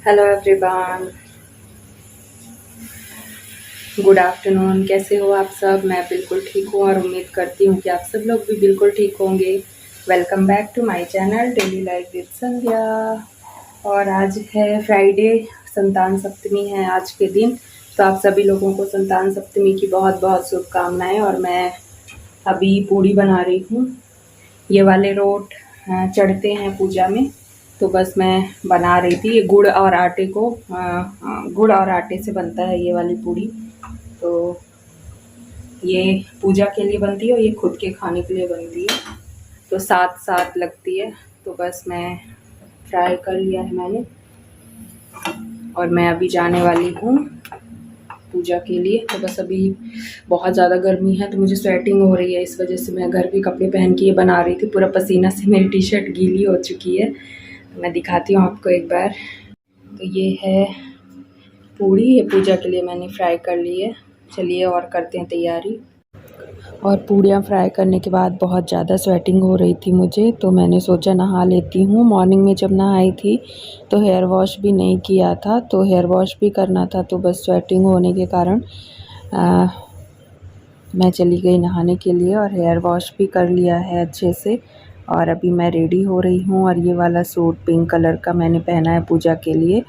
Hello everyone, good afternoon. कैसे हो आप सब? मैं बिल्कुल ठीक हूँ और उम्मीद करती हूँ कि आप सब लोग भी बिल्कुल ठीक होंगे। Welcome back to my channel daily life with Sandhya. और आज है फ्राइडे, संतान सप्तमी है आज के दिन। तो आप सभी लोगों को संतान सप्तमी की बहुत बहुत शुभकामनाएं। और मैं अभी पूड़ी बना रही हूँ। ये वाले रोट चढ़ते हैं पूजा में, तो बस मैं बना रही थी। ये गुड़ और आटे को गुड़ और आटे से बनता है ये वाली पूड़ी। तो ये पूजा के लिए बनती है और ये खुद के खाने के लिए बनती है, तो साथ साथ लगती है। तो बस मैं फ्राई कर लिया है मैंने, और मैं अभी जाने वाली हूँ पूजा के लिए। तो बस अभी बहुत ज़्यादा गर्मी है तो मुझे स्वेटिंग हो रही है, इस वजह से मैं घर के कपड़े पहन के ये बना रही थी। पूरा पसीना से मेरी टी शर्ट गीली हो चुकी है। तो मैं दिखाती हूँ आपको एक बार। तो ये है पूड़ी, ये पूजा के लिए मैंने फ्राई कर ली है। चलिए और करते हैं तैयारी। और पूड़ियाँ फ्राई करने के बाद बहुत ज़्यादा स्वेटिंग हो रही थी मुझे, तो मैंने सोचा नहा लेती हूँ। मॉर्निंग में जब नहाई थी तो हेयर वॉश भी नहीं किया था, तो हेयर वॉश भी करना था, तो बस स्वेटिंग होने के कारण मैं चली गई नहाने के लिए और हेयर वॉश भी कर लिया है अच्छे से। और अभी मैं रेडी हो रही हूँ। और ये वाला सूट पिंक कलर का मैंने पहना है पूजा के लिए।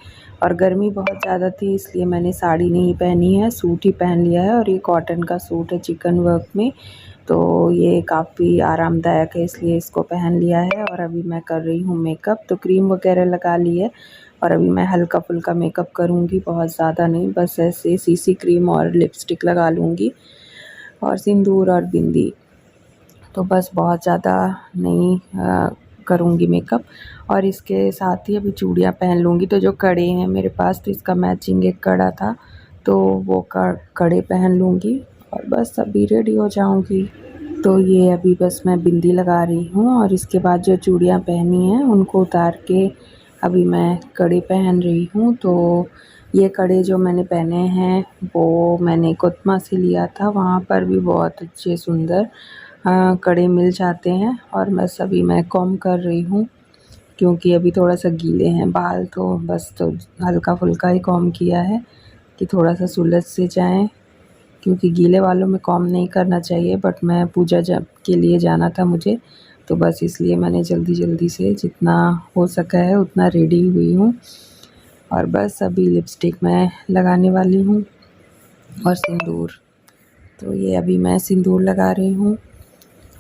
और गर्मी बहुत ज़्यादा थी इसलिए मैंने साड़ी नहीं पहनी है, सूट ही पहन लिया है। और ये कॉटन का सूट है चिकन वर्क में, तो ये काफ़ी आरामदायक है इसलिए इसको पहन लिया है। और अभी मैं कर रही हूँ मेकअप। तो क्रीम वगैरह लगा ली है और अभी मैं हल्का फुल्का मेकअप करूँगी, बहुत ज़्यादा नहीं, बस ऐसे सीसी क्रीम और लिपस्टिक लगा लूँगी और सिंदूर और बिंदी। तो बस बहुत ज़्यादा नहीं करूँगी मेकअप। और इसके साथ ही अभी चूड़ियाँ पहन लूँगी। तो जो कड़े हैं मेरे पास, तो इसका मैचिंग एक कड़ा था, तो वो कड़े पहन लूँगी और बस अभी रेडी हो जाऊँगी। तो ये अभी बस मैं बिंदी लगा रही हूँ और इसके बाद जो चूड़ियाँ पहनी हैं उनको उतार के अभी मैं कड़े पहन रही हूँ। तो ये कड़े जो मैंने पहने हैं वो मैंने कोतमा से लिया था, वहाँ पर भी बहुत अच्छे सुंदर कड़े मिल जाते हैं। और बस अभी मैं कॉम्ब कर रही हूँ क्योंकि अभी थोड़ा सा गीले हैं बाल, तो बस तो हल्का फुल्का ही कॉम्ब किया है कि थोड़ा सा सुलझ से जाएं, क्योंकि गीले बालों में कॉम्ब नहीं करना चाहिए। बट मैं पूजा के लिए जाना था मुझे, तो बस इसलिए मैंने जल्दी जल्दी से जितना हो सका है उतना रेडी हुई हूँ। और बस अभी लिपस्टिक मैं लगाने वाली हूँ और सिंदूर। तो ये अभी मैं सिंदूर लगा रही हूँ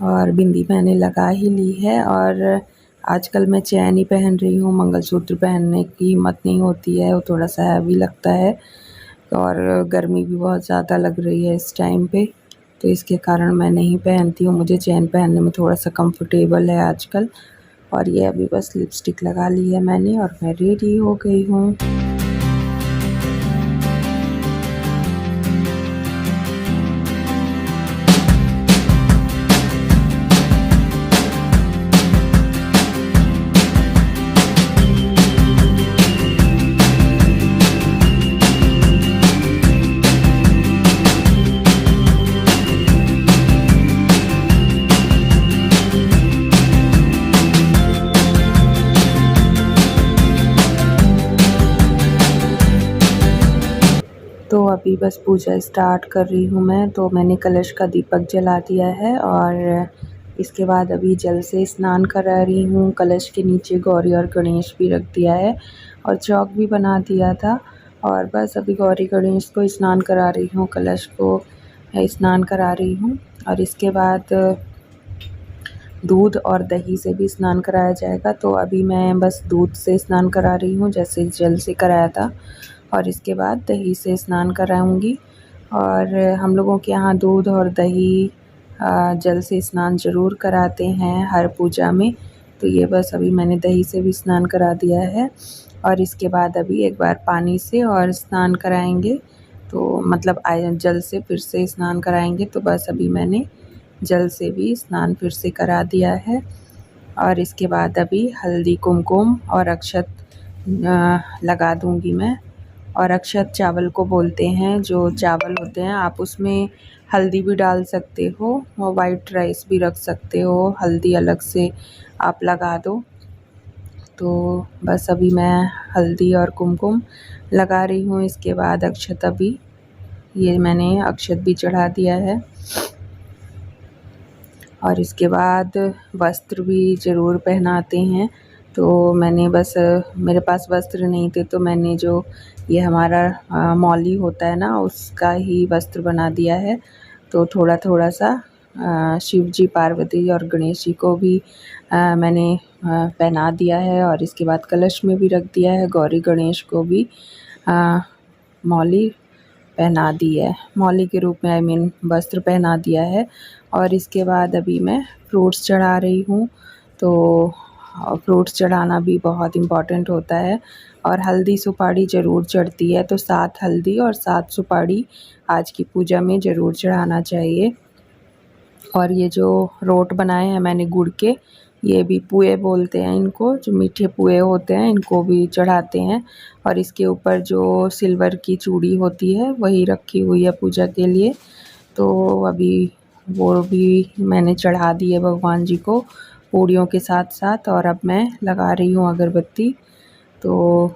और बिंदी मैंने लगा ही ली है। और आजकल मैं चैन ही पहन रही हूँ, मंगलसूत्र पहनने की हिम्मत नहीं होती है, वो थोड़ा सा हैवी लगता है। और गर्मी भी बहुत ज़्यादा लग रही है इस टाइम पे, तो इसके कारण मैं नहीं पहनती हूँ। मुझे चैन पहनने में थोड़ा सा कंफर्टेबल है आजकल। और ये अभी बस लिपस्टिक लगा ली है मैंने और मैं रेडी हो गई हूँ। तो अभी बस पूजा स्टार्ट कर रही हूँ मैं। तो मैंने कलश का दीपक जला दिया है और इसके बाद अभी जल से स्नान करा रही हूँ। कलश के नीचे गौरी और गणेश भी रख दिया है और चौक भी बना दिया था। और बस अभी गौरी गणेश को स्नान करा रही हूँ, कलश को स्नान करा रही हूँ। और इसके बाद दूध और दही से भी स्नान कराया जाएगा। तो अभी मैं बस दूध से स्नान करा रही हूँ जैसे जल से कराया था, और इसके बाद दही से स्नान कराऊंगी। और हम लोगों के यहाँ दूध और दही जल से स्नान ज़रूर कराते हैं हर पूजा में। तो ये बस अभी मैंने दही से भी स्नान करा दिया है और इसके बाद अभी एक बार पानी से और स्नान कराएंगे, तो मतलब जल से फिर से स्नान कराएंगे। तो बस अभी मैंने जल से भी स्नान फिर से करा दिया है। और इसके बाद अभी हल्दी कुमकुम और अक्षत लगा दूंगी मैं। और अक्षत चावल को बोलते हैं, जो चावल होते हैं आप उसमें हल्दी भी डाल सकते हो और वाइट राइस भी रख सकते हो, हल्दी अलग से आप लगा दो। तो बस अभी मैं हल्दी और कुमकुम लगा रही हूँ। इसके बाद अक्षत, अभी ये मैंने अक्षत भी चढ़ा दिया है और इसके बाद वस्त्र भी ज़रूर पहनाते हैं। तो मैंने बस मेरे पास वस्त्र नहीं थे तो मैंने जो ये हमारा मौली होता है ना, उसका ही वस्त्र बना दिया है। तो थोड़ा थोड़ा सा शिव जी, पार्वती और गणेश जी को भी मैंने पहना दिया है और इसके बाद कलश में भी रख दिया है। गौरी गणेश को भी मौली पहना दी है, मौली के रूप में, आई मीन वस्त्र पहना दिया है। और इसके बाद अभी मैं फ्रूट्स चढ़ा रही हूँ। तो फ्रूट्स चढ़ाना भी बहुत इम्पॉर्टेंट होता है और हल्दी सुपारी ज़रूर चढ़ती है। तो 7 हल्दी और 7 सुपारी आज की पूजा में ज़रूर चढ़ाना चाहिए। और ये जो रोट बनाए हैं मैंने गुड़ के, ये भी पुए बोलते हैं इनको, जो मीठे पुए होते हैं, इनको भी चढ़ाते हैं। और इसके ऊपर जो सिल्वर की चूड़ी होती है वही रखी हुई है पूजा के लिए। तो अभी वो भी मैंने चढ़ा दी है भगवान जी को पूड़ियों के साथ साथ। और अब मैं लगा रही हूँ अगरबत्ती। तो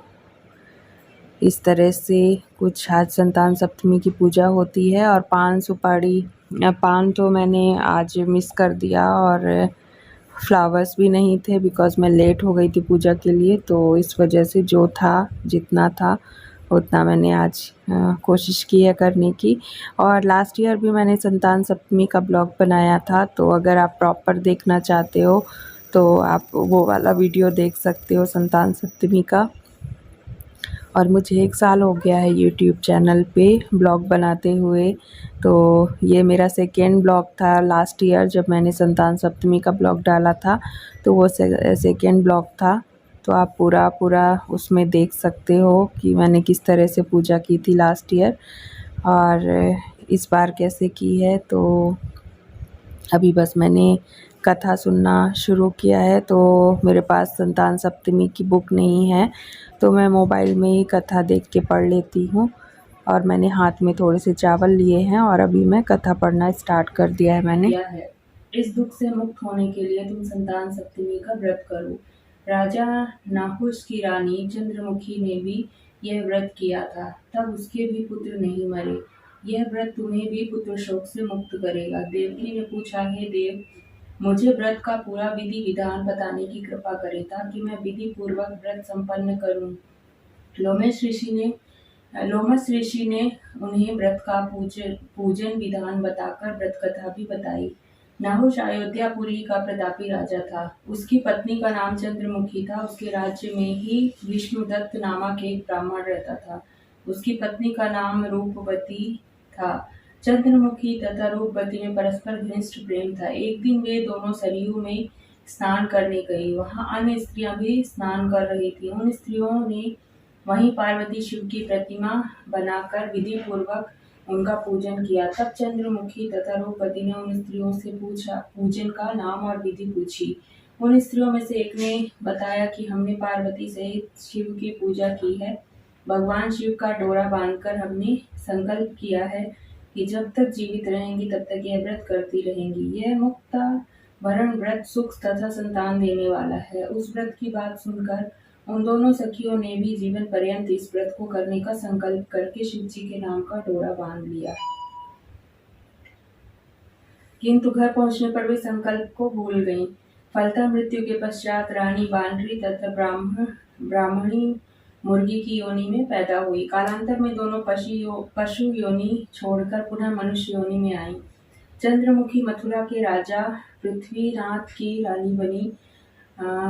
इस तरह से कुछ आज संतान सप्तमी की पूजा होती है। और पान सुपारी, पान तो मैंने आज मिस कर दिया और फ्लावर्स भी नहीं थे बिकॉज़ मैं लेट हो गई थी पूजा के लिए। तो इस वजह से जो था, जितना था उतना मैंने आज कोशिश की है करने की। और लास्ट ईयर भी मैंने संतान सप्तमी का ब्लॉग बनाया था, तो अगर आप प्रॉपर देखना चाहते हो तो आप वो वाला वीडियो देख सकते हो संतान सप्तमी का। और मुझे 1 साल हो गया है यूट्यूब चैनल पे ब्लॉग बनाते हुए। तो ये मेरा सेकेंड ब्लॉग था लास्ट ईयर जब मैंने संतान सप्तमी का ब्लॉग डाला था, तो वो सेकेंड ब्लॉग था। तो आप पूरा उसमें देख सकते हो कि मैंने किस तरह से पूजा की थी लास्ट ईयर और इस बार कैसे की है। तो अभी बस मैंने कथा सुनना शुरू किया है। तो मेरे पास संतान सप्तमी की बुक नहीं है, तो मैं मोबाइल में ही कथा देख के पढ़ लेती हूँ। और मैंने हाथ में थोड़े से चावल लिए हैं और अभी मैं कथा पढ़ना स्टार्ट कर दिया है मैंने। इस दुख से मुक्त होने के लिए तुम संतान सप्तमी का व्रत करो। राजा नाहुस की रानी चंद्रमुखी ने भी यह व्रत किया था, तब उसके भी पुत्र नहीं मरे। यह व्रत तुम्हें भी पुत्र शोक से मुक्त करेगा। देवकी ने पूछा, हे देव, मुझे व्रत का पूरा विधि विधान बताने की कृपा करें ताकि मैं विधि पूर्वक व्रत संपन्न करूं। लोमस ऋषि ने उन्हें व्रत का पूजन विधान बताकर व्रत कथा भी बताई। नाहुष अयोध्यापुरी का प्रतापी राजा था। उसकी पत्नी का नाम चंद्रमुखी था। उसके राज्य में ही विष्णुदत्त नामक एक ब्राह्मण रहता था। उसकी पत्नी का नाम रूपवती था। चंद्रमुखी तथा रूपवती में परस्पर घनिष्ठ प्रेम था। एक दिन वे दोनों सरयू में स्नान करने गई। वहां अन्य स्त्रियां भी स्नान कर रही थी। उन स्त्रियों ने वहीं पार्वती शिव की प्रतिमा बनाकर विधि पूर्वक उनका पूजन किया। तब चंद्रमुखी तथा रूपवती ने उन स्त्रियों से पूछा, पूजन का नाम और विधि पूछी। उन स्त्रियों में से एक ने बताया कि हमने पार्वती सहित शिव की पूजा की है। भगवान शिव का डोरा बांधकर हमने संकल्प किया है कि जब तक जीवित रहेंगी तब तक यह व्रत करती रहेंगी। यह मुक्ता भरण व्रत सुख तथा संतान देने वाला है। उस व्रत की बात सुनकर उन दोनों सखियों ने भी जीवन पर्यंत इस व्रत को करने का संकल्प करके शिव जी के नाम का डोरा बांध लिया। किंतु घर पहुंचने पर वे संकल्प को भूल गईं। फलतः मृत्यु के पश्चात रानी बानरी तथा ब्राह्मणी मुर्गी की योनि में पैदा हुई। कालांतर में दोनों पशु योनि छोड़कर पुनः मनुष्य योनि में आईं। चंद्रमुखी मथुरा के राजा पृथ्वीनाथ की रानी बनी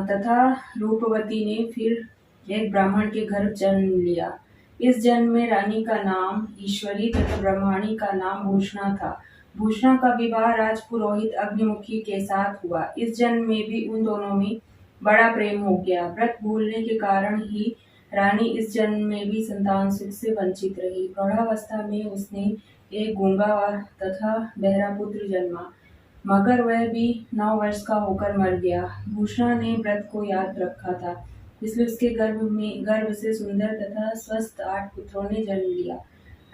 तथा रूपवती ने फिर एक ब्राह्मण के घर जन्म लिया। इस जन्म में रानी का नाम ईश्वरी तथा ब्राह्मणी का नाम भूषणा था। भूषणा का विवाह राजपुरोहित अग्निमुखी के साथ हुआ। इस जन्म में भी उन दोनों में बड़ा प्रेम हो गया। व्रत भूलने के कारण ही रानी इस जन्म में भी संतान सुख से वंचित रही। प्रौढ़ावस्था में उसने एक गूंगा तथा बहरा पुत्र जन्मा, मगर वह भी 9 वर्ष का होकर मर गया। भूषणा ने व्रत को याद रखा था, इसलिए उसके गर्भ से सुंदर तथा स्वस्थ 8 पुत्रों ने जन्म लिया।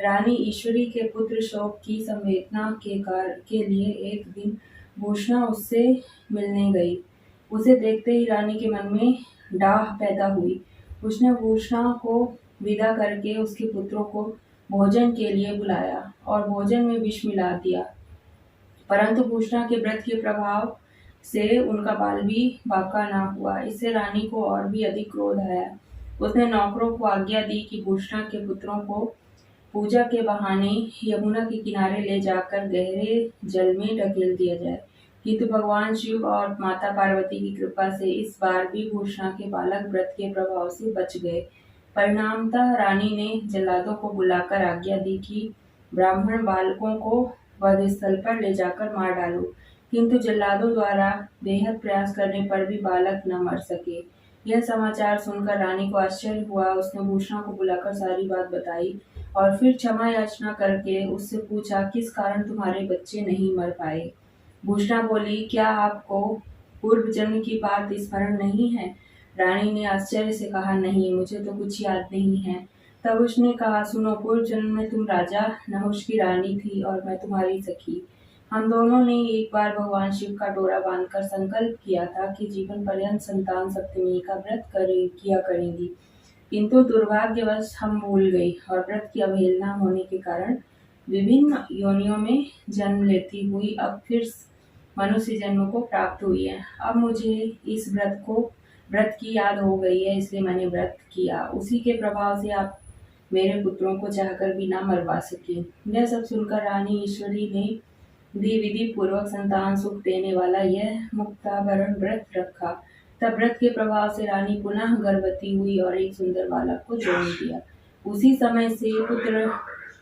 रानी ईश्वरी के पुत्र शोक की संवेदना के लिए एक दिन भूषणा उससे मिलने गई। उसे देखते ही रानी के मन में डाह पैदा हुई। उसने भूषणा को विदा करके उसके पुत्रों को भोजन के लिए बुलाया और भोजन में विष मिला दिया, परंतु भूषणा के व्रत के प्रभाव से उनका बाल भी बाका ना हुआ। इससे रानी को और भी अधिक क्रोध आया। उसने नौकरों को आज्ञा दी कि भूषणा के पुत्रों को पूजा के बहाने यमुना के किनारे ले जाकर गहरे जल में ढकेल दिया जाए, किंतु भगवान शिव और माता पार्वती की कृपा से इस बार भी भूषणा के बालक व्रत के प्रभाव से बच गए। परिणामतः रानी ने जल्लादों को बुलाकर आज्ञा दी कि ब्राह्मण बालकों को वध स्थल पर ले जाकर मार डालो, किंतु जल्लादों द्वारा बेहद प्रयास करने पर भी बालक न मर सके। यह समाचार सुनकर रानी को आश्चर्य हुआ। उसने भूषणा को बुलाकर सारी बात बताई और फिर क्षमा याचना करके उससे पूछा, किस कारण तुम्हारे बच्चे नहीं मर पाए। भूषणा बोली, क्या आपको पूर्व जन्म की बात स्मरण नहीं है? रानी ने आश्चर्य से कहा, नहीं, मुझे तो कुछ याद नहीं है। तब उसने कहा, सुनो, पूर्व जन्म में तुम राजा नहुष की रानी थी और मैं तुम्हारी सखी। हम दोनों ने एक बार भगवान शिव का डोरा बांधकर संकल्प किया था कि जीवन पर्यंत संतान सप्तमी का व्रत किया करेंगी, किंतु दुर्भाग्यवश हम भूल गई और व्रत की अवहेलना होने के कारण विभिन्न योनियों में जन्म लेती हुई अब फिर मनुष्य जन्म को प्राप्त हुई है। अब मुझे इस व्रत की याद हो गई है, इसलिए मैंने व्रत किया। उसी के प्रभाव से आप मेरे पुत्रों को चाहकर भी ना मरवा सकी। यह सब सुनकर रानी ईश्वरी ने विधि पूर्वक संतान सुख देने वाला यह मुक्ताभरण व्रत रखा। तब व्रत के प्रभाव से रानी पुनः गर्भवती हुई और एक सुंदर बालक को जन्म दिया। उसी समय से पुत्र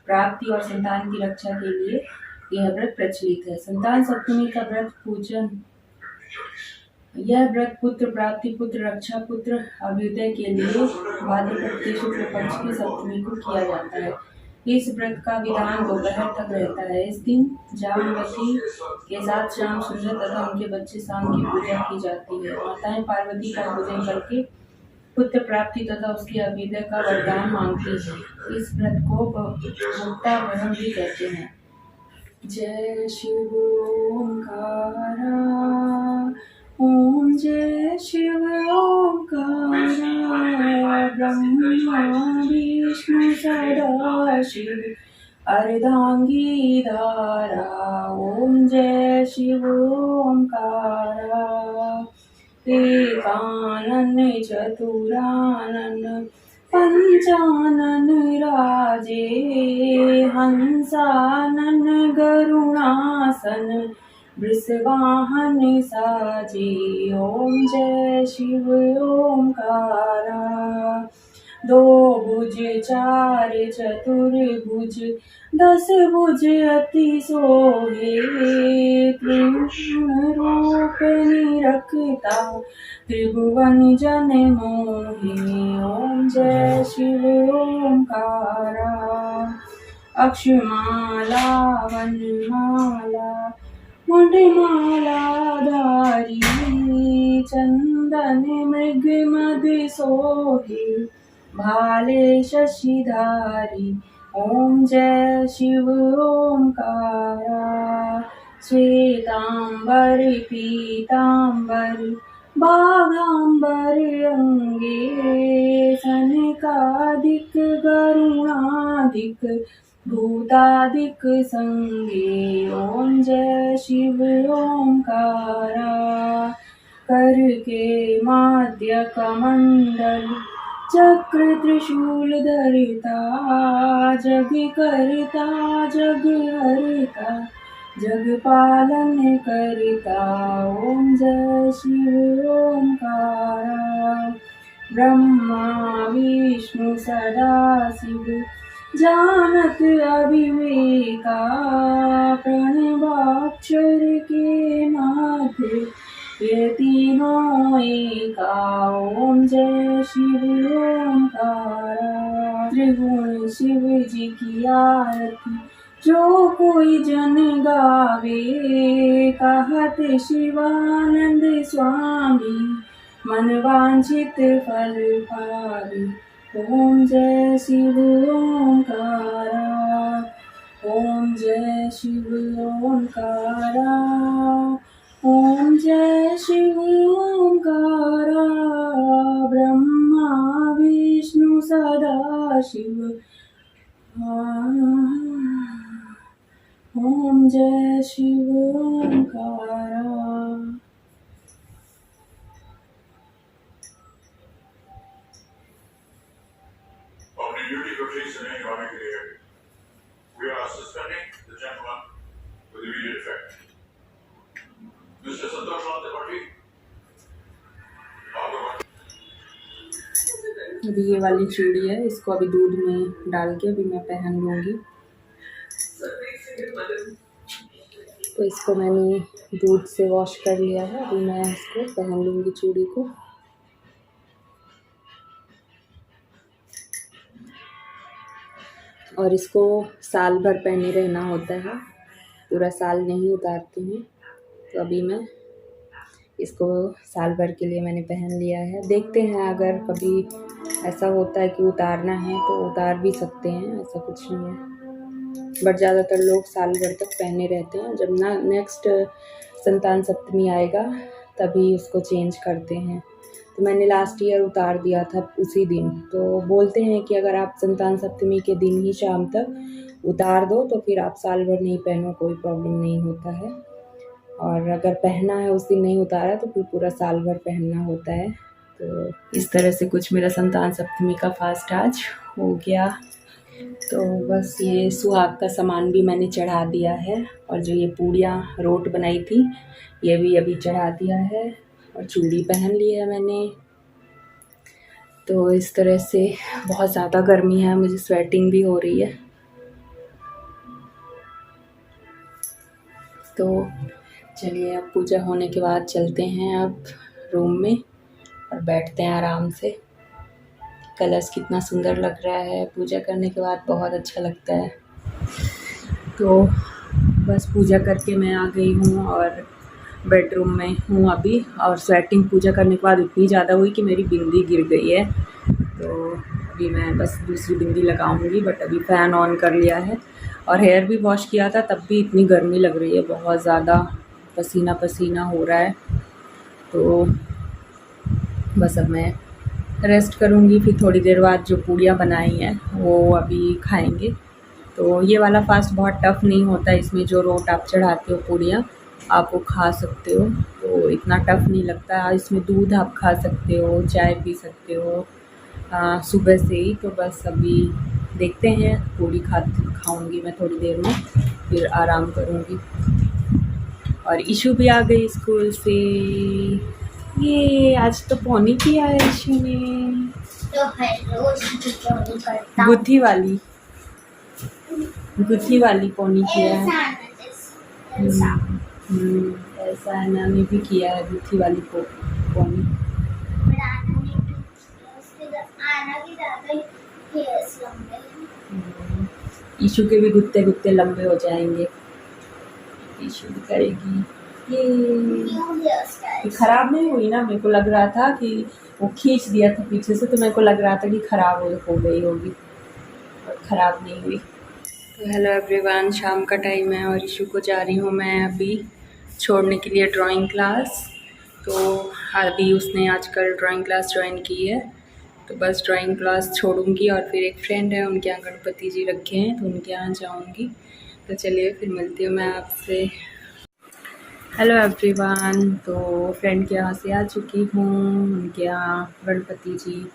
प्राप्ति और संतान की रक्षा के लिए यह व्रत प्रचलित है। संतान सप्तमी का व्रत पूजन, यह व्रत पुत्र प्राप्ति, पुत्र रक्षा, पुत्र अभ्युदय के लिए भाद्रपद के शुक्ल पक्ष की सप्तमी को किया जाता है। इस व्रत का विधान दोपहर तक रहता है। इस दिन जामवती के साथ श्याम सुंदर तथा उनके बच्चे शाम की पूजा की जाती है। माताएं पार्वती का पूजन करके पुत्र प्राप्ति तथा उसके अभ्युदय का वरदान मांगती है। इस व्रत को मुक्ताभरण भी कहते हैं। जय शिव ओंकारा, ओम जय शिव ओंकारा, ब्रह्मा विष्णु सदा शिव अर्धांगी धारा। ओम जय शिव ओंकारा, एकानन चतुरानन पंचानन राजे, हंसानन गरुणासन वृषवाहन साजे। ओम जय शिव ओंकारा, दो भुज चार चतुर्भुज, 10 भुज अति सोहे, त्रिभुवन रूप निरखता, त्रिभुवन जन मोहे। ओम जय शिव ओंकारा, अक्षमाला वनमाला मुंडमाला धारी, चंदन मृग मद सोहे, भाले शशिधारी। ओम जय शिव ओंकारा, श्वेतांबर पीतांबर बागांबर अंगे, सनकादिक गरुणादिक भूतादिक संगे। ओम जय शिव ओंकारा, कर के माध्य कमंडल चक्र त्रिशूल धरिता, जग करता जग हरिता, जग पालन करता। ओम जय शिव ओंकारा, ब्रह्मा विष्णु सदा शिव जानत अविवेका, प्रणवाक्षर के माध्य ये तीनों एका। ओम जय शिव ओंकारा, त्रिगुण शिव जी की आरती जो कोई जन गावे, कहत शिवानंद स्वामी मन वांछित फल पावे। ओम जय शिव ओंकारा, ओम जय शिव ओंकारा, ओम जय शिव ओंकारा, शिव। ओम जय शिव ओंकारा। अपनी ड्यूटी को ठीक से नहीं निभाने के लिए we are suspending the gentleman with immediate effect. Mr. Santosh Tripathi, अभी ये वाली चूड़ी है, इसको अभी दूध में डाल के अभी मैं पहन लूँगी। तो इसको मैंने दूध से वॉश कर लिया है, अभी मैं इसको पहन लूँगी चूड़ी को। और इसको साल भर पहने रहना होता है, पूरा साल नहीं उतारते हैं। तो अभी मैं इसको साल भर के लिए मैंने पहन लिया है। देखते हैं अगर कभी ऐसा होता है कि उतारना है तो उतार भी सकते हैं, ऐसा कुछ नहीं है। बट ज़्यादातर लोग साल भर तक पहने रहते हैं। जब ना नेक्स्ट संतान सप्तमी आएगा तभी उसको चेंज करते हैं। तो मैंने लास्ट ईयर उतार दिया था उसी दिन। तो बोलते हैं कि अगर आप संतान सप्तमी के दिन ही शाम तक उतार दो तो फिर आप साल भर नहीं पहनो, कोई प्रॉब्लम नहीं होता है। और अगर पहना है उस दिन नहीं उतारा तो फिर पूरा साल भर पहनना होता है। तो इस तरह से कुछ मेरा संतान सप्तमी का फास्ट आज हो गया। तो बस ये सुहाग का सामान भी मैंने चढ़ा दिया है, और जो ये पूड़ियाँ रोट बनाई थी ये भी अभी चढ़ा दिया है, और चूड़ी पहन ली है मैंने। तो इस तरह से बहुत ज़्यादा गर्मी है, मुझे स्वेटिंग भी हो रही है। तो चलिए अब पूजा होने के बाद चलते हैं अब रूम में और बैठते हैं आराम से। कलश कितना सुंदर लग रहा है, पूजा करने के बाद बहुत अच्छा लगता है। तो बस पूजा करके मैं आ गई हूँ और बेडरूम में हूँ अभी। और स्वेटिंग पूजा करने के बाद इतनी ज़्यादा हुई कि मेरी बिंदी गिर गई है। तो अभी मैं बस दूसरी बिंदी लगाऊंगी, बट अभी फ़ैन ऑन कर लिया है। और हेयर भी वॉश किया था, तब भी इतनी गर्मी लग रही है, बहुत ज़्यादा पसीना पसीना हो रहा है। तो बस अब मैं रेस्ट करूँगी, फिर थोड़ी देर बाद जो पूड़ियाँ बनाई हैं वो अभी खाएंगे। तो ये वाला फास्ट बहुत टफ़ नहीं होता, इसमें जो रोट आप चढ़ाते हो पूड़ियाँ आप वो खा सकते हो, तो इतना टफ़ नहीं लगता। इसमें दूध आप खा सकते हो, चाय पी सकते हो सुबह से ही। तो बस अभी देखते हैं, पूड़ी खाऊंगी मैं थोड़ी देर में, फिर आराम करूँगी। और इशू भी आ गई स्कूल से। ये आज तो पोनी किया है इशू ने, तो हेलो पोनी करता गुत्थी वाली पोनी किया है। ऐसा मैंने भी किया है, गुत्थी वाली पोनी। ईशु के भी गुत्ते गुत्ते लंबे हो जाएंगे, ईशु भी करेगी। ये खराब नहीं हुई ना? मेरे को लग रहा था कि वो खींच दिया था पीछे से, तो मेरे को लग रहा था कि खराब हो गई होगी, और ख़राब नहीं हुई। तो हेलो एवरीवन, शाम का टाइम है और ईशु को जा रही हूँ मैं अभी छोड़ने के लिए ड्राइंग क्लास। तो अभी उसने आजकल ड्राइंग क्लास ज्वाइन की है, तो बस ड्राइंग क्लास छोड़ूंगी। और फिर एक फ्रेंड है, उनके यहाँ गणपति जी रखे हैं, तो उनके यहाँ जाऊंगी। तो चलिए फिर मिलती हूँ मैं आपसे। हेलो एवरीवन, तो फ्रेंड के यहाँ से आ चुकी हूँ। उनके यहाँ गणपति जी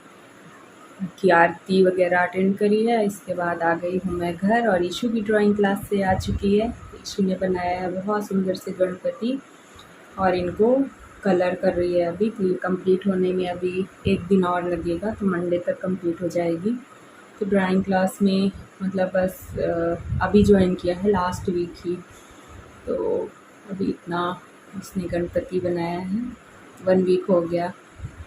की आरती वगैरह अटेंड करी है, इसके बाद आ गई हूँ मैं घर। और ईशु भी ड्राइंग क्लास से आ चुकी है। ईशु ने बनाया है बहुत सुंदर से गणपति, और इनको कलर कर रही है अभी। तो ये कंप्लीट होने में अभी एक दिन और लगेगा, तो मंडे तक कंप्लीट हो जाएगी। तो ड्राइंग क्लास में मतलब बस अभी ज्वाइन किया है, लास्ट वीक ही। तो अभी इतना उसने गणपति बनाया है, 1 वीक हो गया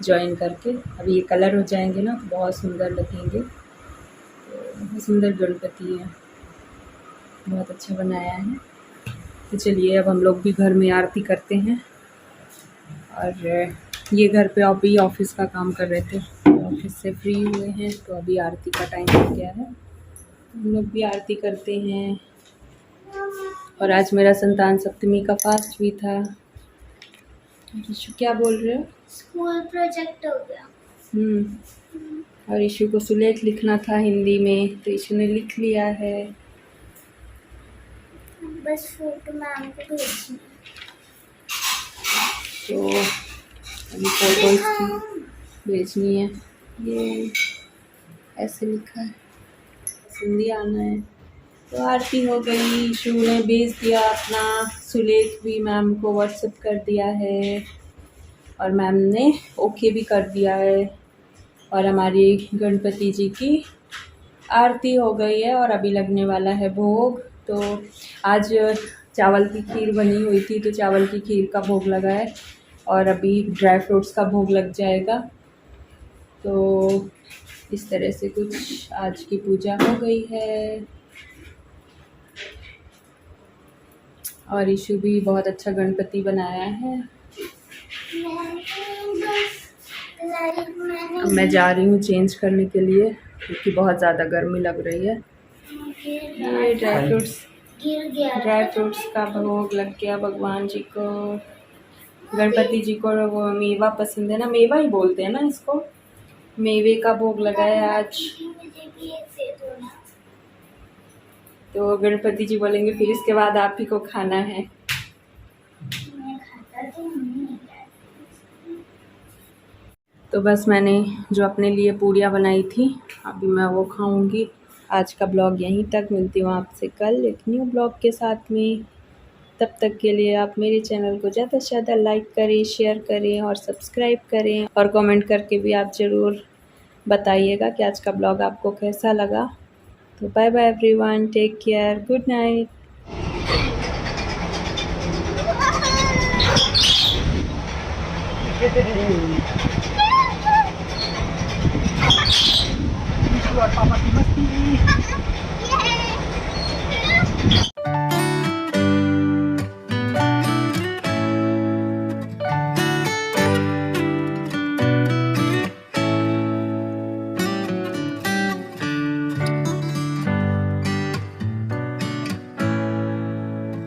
ज्वाइन करके। अभी ये कलर हो जाएंगे ना तो बहुत सुंदर लगेंगे। तो बहुत सुंदर गणपति है, बहुत अच्छा बनाया है। तो चलिए अब हम लोग भी घर में आरती करते हैं। और ये घर पे अभी ऑफिस का काम कर रहे थे, ऑफिस से फ्री हुए हैं, तो अभी आरती का टाइम हो गया है, हम लोग भी आरती करते हैं। और आज मेरा संतान सप्तमी का फास्ट भी था। क्या बोल रहे हो? स्कूल प्रोजेक्ट हो गया। और ईशु को सुलेख लिखना था हिंदी में, तो ईशु ने लिख लिया है। बस फोटो मैम को भेजनी तो अभी फोटो इसकी भेजनी है। ये ऐसे लिखा है, हिंदी आना है। तो आरती हो गई, ईशु ने भेज दिया अपना सुलेख भी मैम को व्हाट्सएप कर दिया है और मैम ने ओके भी कर दिया है। और हमारी गणपति जी की आरती हो गई है और अभी लगने वाला है भोग। तो आज चावल की खीर बनी हुई थी, तो चावल की खीर का भोग लगा है और अभी ड्राई फ्रूट्स का भोग लग जाएगा। तो इस तरह से कुछ आज की पूजा हो गई है। और ईशु भी बहुत अच्छा गणपति बनाया है। अब मैं जा रही हूँ चेंज करने के लिए क्योंकि बहुत ज़्यादा गर्मी लग रही है। ये ड्राई फ्रूट्स का भोग लग गया भगवान जी को। गणपति जी को वो मेवा पसंद है ना, मेवा ही बोलते हैं ना इसको, मेवे का भोग लगाया आज। तो गणपति जी बोलेंगे फिर इसके बाद आप ही को खाना है। तो बस मैंने जो अपने लिए पूड़ियाँ बनाई थी अभी मैं वो खाऊंगी। आज का ब्लॉग यहीं तक, मिलती हूँ आपसे कल एक न्यू ब्लॉग के साथ में। तब तक के लिए आप मेरे चैनल को ज़्यादा से ज़्यादा लाइक करें, शेयर करें और सब्सक्राइब करें और कमेंट करके भी आप ज़रूर बताइएगा कि आज का ब्लॉग आपको कैसा लगा। तो bye bye everyone, take care, good night. पापा की मस्ती।